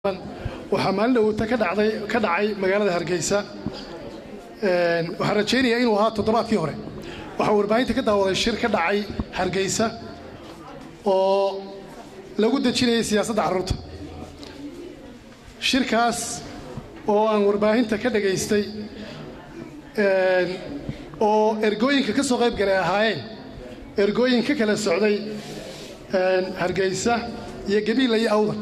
waxaa maalin dhowta ka dhacay magaalada Hargeysa waxaan rajaynayaa inuu ahaa toddobaadkii hore waxa warbaahinta ka daawaday shir ka dhacay Hargeysa oo lagu dejinayay siyaasadda carruurta shirkaas oo aan warbaahinta ka dhageystay oo ergooyinka ka soo qayb galay ahaayeen ergooyinka kala socday Hargeysa iyo Gabiil iyo Awdal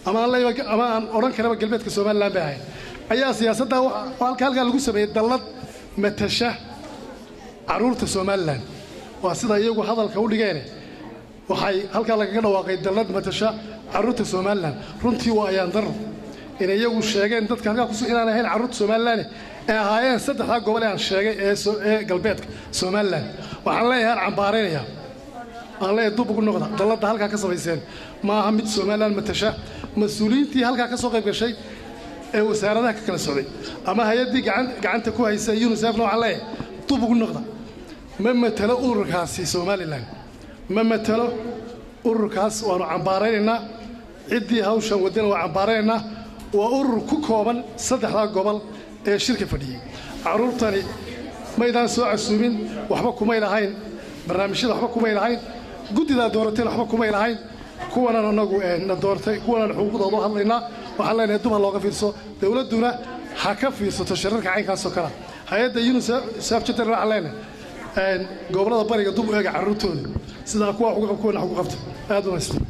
ama aan oran karaba galbeedka Soomaaliland baa ayaa siyaasadda halka lagu sameeyay dallad matasha carruurta Soomaaliland waa sida iyagu hadalka u dhigeen waxay halka laga dhawaaqay dallad matasha carruurta Soomaaliland runtii waa ayaan daro in iyagu sheegeen dadka halka ku soo inaan ahayn carruurta Soomaaliland ee ahaayeen saddexda gobol ee aan sheegay ee galbeedka Soomaaliland waxaan leeyahay cambaareynaya aan leeyahay dub ugu noqda dalladda halka ka sameeyeen ma aha mid Soomaaliland matasha mas'uuliyiintii halka ka soo qayb gashay ee wasaaradaha ka kala socday ama hay'adii gacanta ku haysa UNICEF nooca leeyahay dub ugu noqda ma matalo ururkaasi Soomaaliland ma matalo ururkaas waanu cambaareynaa ciddii hawshan wadana waa cambaareynaa waa urur ku kooban saddexda gobol ee shirka fadhiyay carruurtani maydaan soo casuumin waxba kuma ilahayn barnaamijyada waxba kuma ilahayn guddida doorateen waxba kuma ilahayn kuwana anagu na doortay kuwana xuquuqdooda hadlaynaa waxaan leenahay dub looga fiirso dawladuna ha ka fiirsato shirarka caynkaas oo kala hay'adda UNICEF jidar waxaan leenahay gobolada bariga dub eega carruurtooda sida kuwa ugu qabta aad u wanaagsan